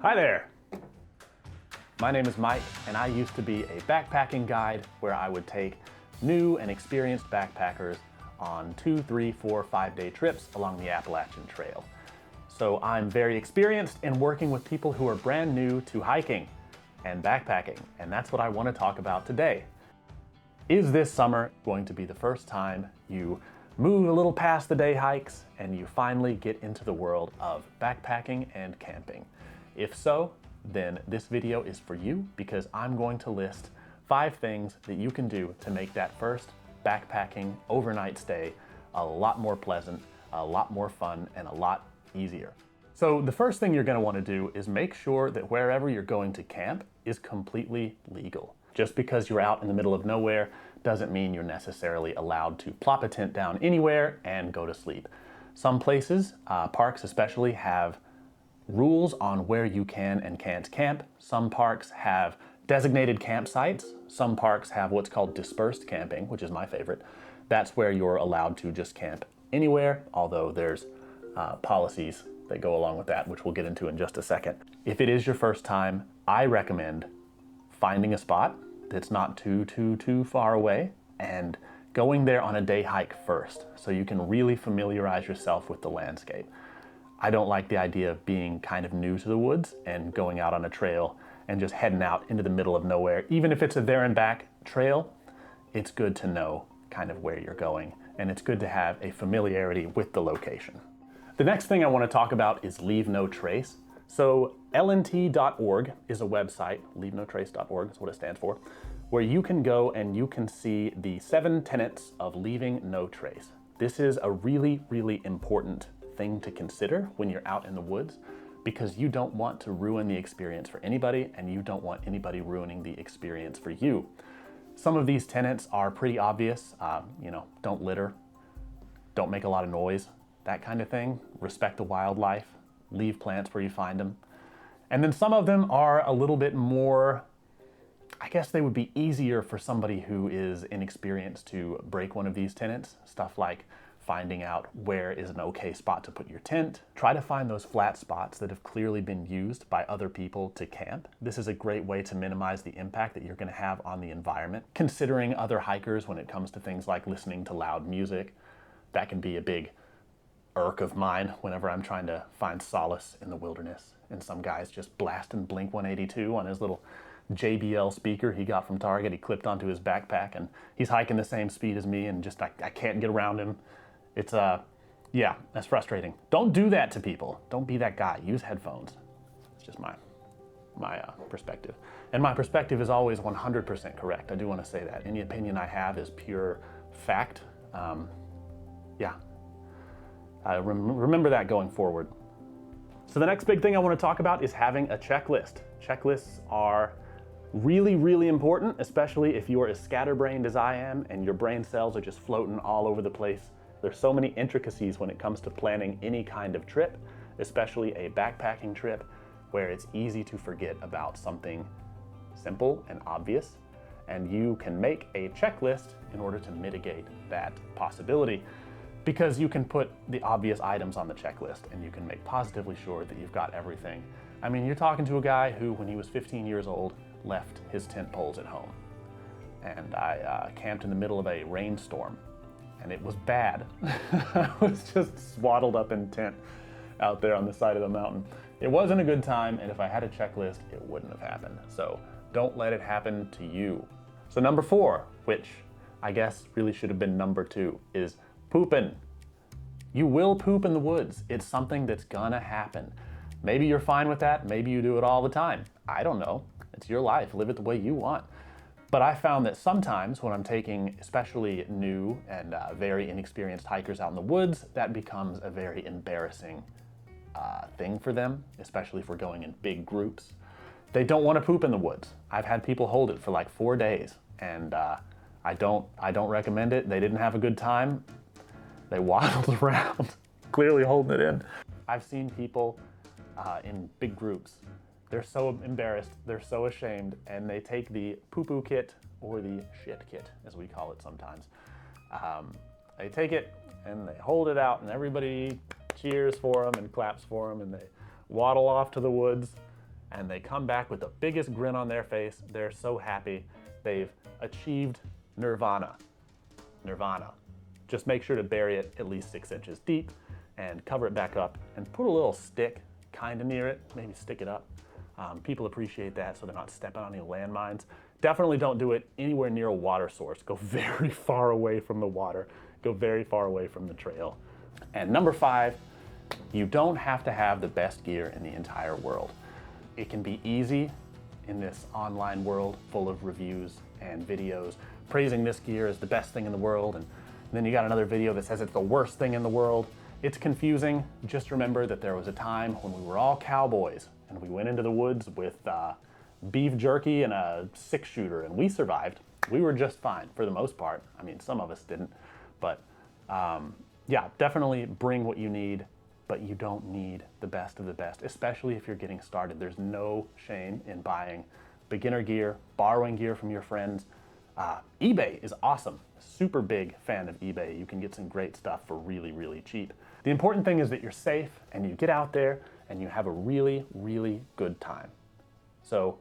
Hi there! My name is Mike, and I used to be a backpacking guide where I would take new and experienced backpackers on 2, 3, 4, 5-day trips along the Appalachian Trail. So I'm very experienced in working with people who are brand new to hiking and backpacking, and that's what I want to talk about today. Is this summer going to be the first time you move a little past the day hikes and you finally get into the world of backpacking and camping? If so, then this video is for you because I'm going to list 5 things that you can do to make that first backpacking overnight stay a lot more pleasant, a lot more fun, and a lot easier. So the first thing you're going to want to do is make sure that wherever you're going to camp is completely legal. Just because you're out in the middle of nowhere doesn't mean you're necessarily allowed to plop a tent down anywhere and go to sleep. Some places, parks especially, have rules on where you can and can't camp. Some parks have designated campsites. Some parks have what's called dispersed camping, which is my favorite. That's where you're allowed to just camp anywhere, although there's policies that go along with that, which we'll get into in just a second. If it is your first time, I recommend finding a spot that's not too far away and going there on a day hike first so you can really familiarize yourself with the landscape. I don't like the idea of being kind of new to the woods and going out on a trail and just heading out into the middle of nowhere. Even if it's a there and back trail, it's good to know kind of where you're going, and it's good to have a familiarity with the location. The next thing I want to talk about is leave no trace. So lnt.org is a website, leavenotrace.org is what it stands for, where you can go and you can see the 7 tenets of leaving no trace. This is a really, really important thing to consider when you're out in the woods, because you don't want to ruin the experience for anybody, and you don't want anybody ruining the experience for you. Some of these tenets are pretty obvious. Don't litter, don't make a lot of noise, that kind of thing. Respect the wildlife, leave plants where you find them. And then some of them are a little bit more, I guess they would be easier for somebody who is inexperienced to break one of these tenets. Stuff like finding out where is an okay spot to put your tent. Try to find those flat spots that have clearly been used by other people to camp. This is a great way to minimize the impact that you're going to have on the environment. Considering other hikers when it comes to things like listening to loud music, that can be a big irk of mine whenever I'm trying to find solace in the wilderness. And some guy's just blasting Blink 182 on his little JBL speaker he got from Target. He clipped onto his backpack, and he's hiking the same speed as me, and just I can't get around him. It's yeah, that's frustrating. Don't do that to people. Don't be that guy. Use headphones. It's just my perspective. And my perspective is always 100% correct. I do want to say that. Any opinion I have is pure fact. Yeah. Remember that going forward. So the next big thing I want to talk about is having a checklist. Checklists are really, really important, especially if you're as scatterbrained as I am and your brain cells are just floating all over the place. There's so many intricacies when it comes to planning any kind of trip, especially a backpacking trip, where it's easy to forget about something simple and obvious, and you can make a checklist in order to mitigate that possibility, because you can put the obvious items on the checklist and you can make positively sure that you've got everything. I mean, you're talking to a guy who, when he was 15 years old, left his tent poles at home. And I camped in the middle of a rainstorm, and it was bad. I was just swaddled up in tent out there on the side of the mountain. It wasn't a good time, and if I had a checklist, it wouldn't have happened. So don't let it happen to you. So number 4, which I guess really should have been number 2, is pooping. You will poop in the woods. It's something that's gonna happen. Maybe you're fine with that. Maybe you do it all the time. I don't know. It's your life. Live it the way you want. But I found that sometimes when I'm taking especially new and very inexperienced hikers out in the woods, that becomes a very embarrassing thing for them, especially if we're going in big groups. They don't want to poop in the woods. I've had people hold it for like 4 days, and I don't recommend it. They didn't have a good time. They waddled around, clearly holding it in. I've seen people in big groups. They're so embarrassed, they're so ashamed, and they take the poo-poo kit, or the shit kit, as we call it sometimes. They take it and they hold it out, and everybody cheers for them and claps for them, and they waddle off to the woods, and they come back with the biggest grin on their face. They're so happy. They've achieved nirvana. Nirvana. Just make sure to bury it at least 6 inches deep and cover it back up and put a little stick kind of near it, maybe stick it up. People appreciate that so they're not stepping on any landmines. Definitely don't do it anywhere near a water source. Go very far away from the water. Go very far away from the trail. And number 5, you don't have to have the best gear in the entire world. It can be easy in this online world full of reviews and videos praising this gear as the best thing in the world, and then you got another video that says it's the worst thing in the world. It's confusing. Just remember that there was a time when we were all cowboys and we went into the woods with beef jerky and a 6-shooter, and we survived. We were just fine for the most part. I mean, some of us didn't, but yeah, definitely bring what you need, but you don't need the best of the best, especially if you're getting started. There's no shame in buying beginner gear, borrowing gear from your friends. eBay is awesome. Super big fan of eBay. You can get some great stuff for really, really cheap. The important thing is that you're safe and you get out there and you have a really, really good time. So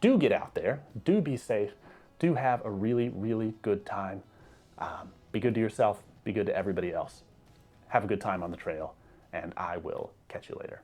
do get out there, do be safe, do have a really, really good time. Be good to yourself, be good to everybody else. Have a good time on the trail, and I will catch you later.